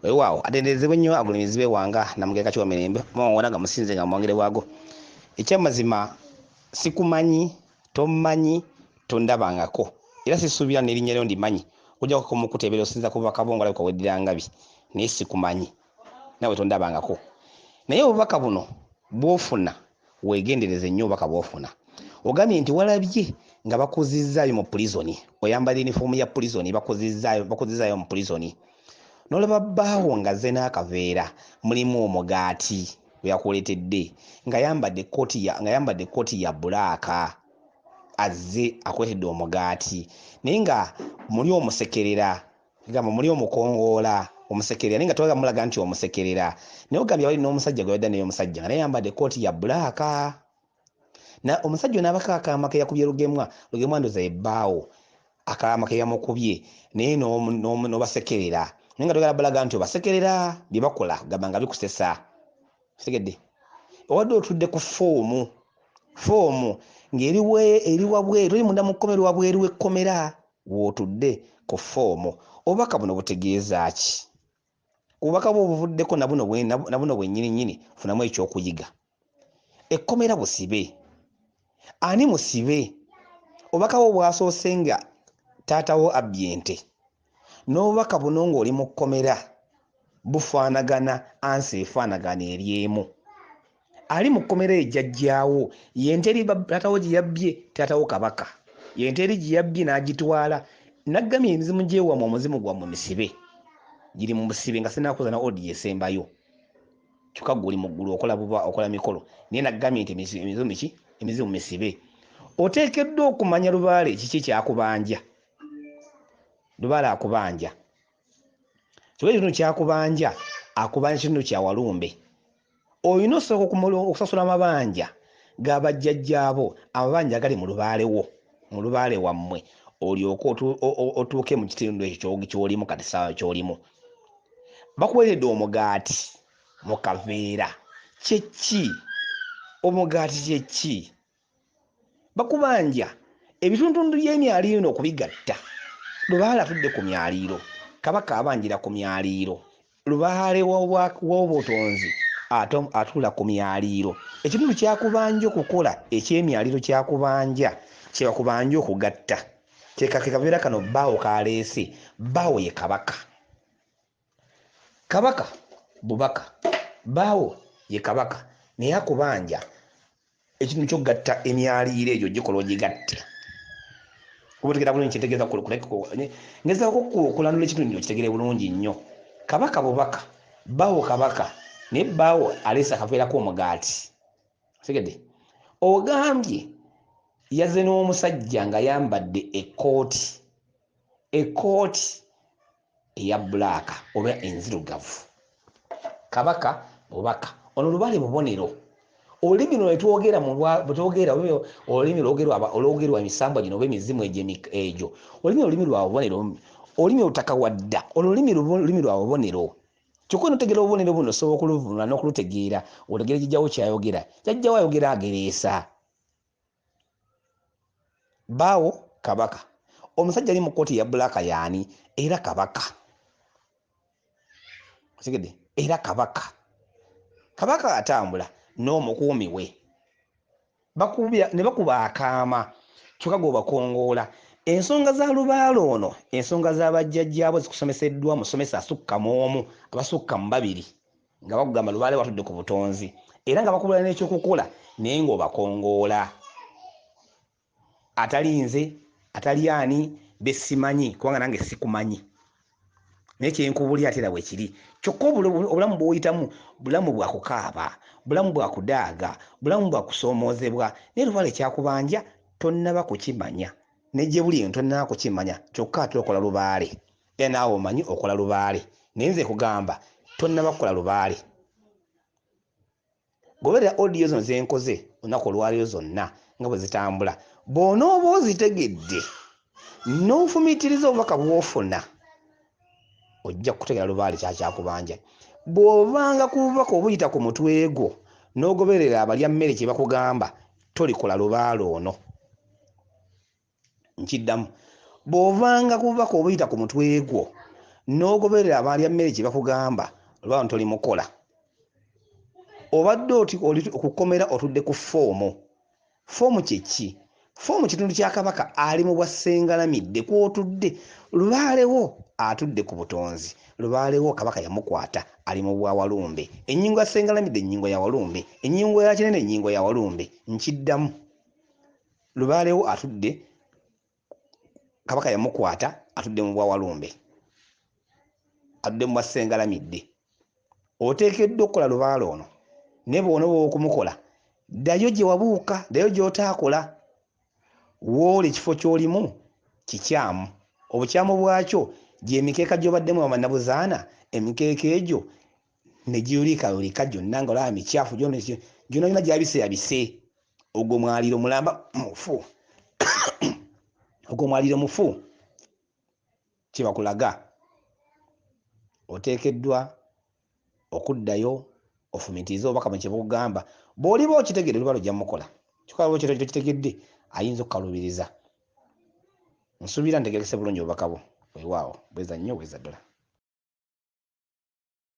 Weewaawo atenderezebwe nnyo agulumizibwe wanga namugeka kiwa mirembe mwawonaga musinze nga mwangere waago ekyamazima sikumanyi tommanyi tondabangako era sisuubira n'erinnya lyo ndimanyi ojja kumukuteebera osinza ku bubaka bwongo alabika weddirangabi naye sikumanyi nawe tondabangako naye obubaka buno bw'ofuna weegendereze nnyo obubaka bw'ofuna ogambye nti walabye nga bakuzizzaayo mu pulizoni oyambala yunifoomu ya pulizoni bakuzizzaayo mu pulizoni n'olaba bbaawo nga zze n'akaveera mulimu omugaati we yakuleetedde nga yambadde ekkooti ya bulaaka azze akuleetedde omugaati naye nga muli omusekerera gamba muli omukongoola omusekerera naye nga toga mulaga nti omusekerera naye ogambye wali n'omusajja gwe yadda naye omusajja nga naye yambadde ekkooti ya bulaaka na omusajja n'abaka akaama ke yakubye lugemwa ndoza ebbaawo akaama ke yamukubye naye n'obasekerera naye nga togala balaga nti obasekerera bye bakola gamba nga bikusesa tegedde owadde otudde ku foomu ng'eri wabweru oli munda mu kkomero wabweru w'ekkomera w'otudde ku foomu obubaka buno butegeeza ki obubaka bwo obuvuddeko na buno bwennyininyini funamu ekyokuyiga ekkomera busibe ani musibe obubaka bwo bwasoose nga taatawo abbye ente n'obubaka buno ng'oli mu kkomera bufaanagana ansi efaanagana eryemu ali mu kkomera ejjajjaawo yente eri taatawo gye yabbye taatawo kabaka yente eri gye yabbye n'agitwala naggamye emizimu gy'ewammwe omuzimu gwammwe misibe giri mu busibe nga sinaakuza na odi esembayo kyokka guli mu ggulu okola mikolo naye naggamye nti emizimu misibe oteekeddwa okumanya lubaale kiki kyakubanja lubaale akubanja kiba ekintu kyakubanja akubanja kitundu kya walumbe olina osooka okusasula amabanja g'abajjajjaabo amabanja agali mu lubaale wammwe olyoke otuuke mu kitundu ekyo kyolimu kati saawa kyolimu bakuweeredde omugaati mu kaveera kyeki omugaati kyeki bakubanja ebitundu by'emyaliiro eno okubigatta lubaale atudde ku myaliiro kabaka abanjira ku myaliiro lubaale w'obutonzi atuula ku myaliiro ekitundu kyakubanja okukola ekyemyaliiro kyakubanja kyebakubanja okugatta kekaveera kano bbaawo kaleese bbaawo ye kabaka bubaka bbaawo ye kabaka naye akubanja ekintu ky'okugatta emyaliiro egyo gikola ogigatte obutegera bulungi kitegeeza ngezaako okulandula ekitundu kino kitegere bulungi nnyo kabaka bubaka bbaawo kabaka naye bbaawo aleesa akaveerako omugaati tegedde ogambye yazze n'omusajja nga yambadde ekkooti eya bulaaka oba enzirugavu kabaka bubaka ono lubaale bubonero olulimi luno bwetwogera olulimi olwogerwa emisambwa gino oba emizimu egyo olulimi lwa bubonero olulimi olutakawadda olulimi lwa bubonero kyokka notegera obubonero buno osobola okuluvunula n'okulutegeera otegere jjajjawo kyayogera jjajjawo ayogera agereesa bbaawo kabaka omusajja ali mu kkooti ya bulaaka yaani era kabaka otegedde era kabaka atambula n'omukuumi we ne bakuba akaama kyokka g'obakongoola ensonga za lubaale ono ensonga z'abajjajjaabo zikusomeseddwa musomesa asukka mu omu abasukka mu babiri nga bakugamba lubaale watudde ku butonzi era nga bakubula n'ekyokukola naye ng'obakongoola atali nze atali ani besimanyi kubanga nange sikumanyi naye kyenkubulya ate era bwe kiri kyokka obulamu bw'oyitamu bulamu bwa kukaaba bulamu bwa kudaaga bulamu bwa kusoomoozebwa naye lubaale kyakubanja tonnaba kukimanya nejje buli ento tonnaba kukimanya kyokka ate okola lubaale era naawe omanyi okola lubaale naye nze kugamba tonnaba kukola lubaale goberera odiyo zino zenkoze olunaku olwaliyo zonna nga bwe zitambula bw'onooba ozitegedde n'ofumiitiriza obubaka bw'ofuna ojja kutegera lubaale kyakyakubanja bw'obanga ku bubaka obuyita ku mutwe gwo n'ogoberera abalya mmere kye bakugamba tolikola lubaale ono nkiddamu bw'ovanga ku bubaka obuyita ku mutwe gwo n'ogoberera abalya mmere kye bakugamba olwalo ntoli mukola obadde okukomera otudde ku foomu kyeki foomu kitundu kya kabaka ali mu bwasengalamidde kwotudde lubaalewo atudde ku butonzi lubaalewo kabaka yamukwata ali mu bwa Walumbe ennyingo ya sengalamidde ennyingo ya Walumbe ennyingo ya kinene ennyingo ya Walumbe nkiddamu lubaalewo atudde kabaka yamukwata atudde mu bwa Walumbe atudde mu bwasengalamidde oteekeddwa okukola lubaale ono ne bw'onooba okumukola ddayo gye wabuuka ddayo gy'otaakola woole ekifo ky'olimu kikyamu obukyamu bwakyo gy'emikeeka gy'obaddemu amannabuzaana emikeeka egyo ne giyulikayulika gyonna nga olaba mikyafu gyonna gyabiseyabise ogwo mwaliiro mulamba mufu ogwo mwaliiro mufu kye bakulaga oteekeddwa okuddayo ofumitize obubaka mu kye bakugamba bw'oliba okitegedde luba lujja mukola kikola bwe kito kitegedde ayinza okukalubiriza nsuubira ntegerekese bulungi obubaka bwo weewaawo bweza nnyo bweza ddala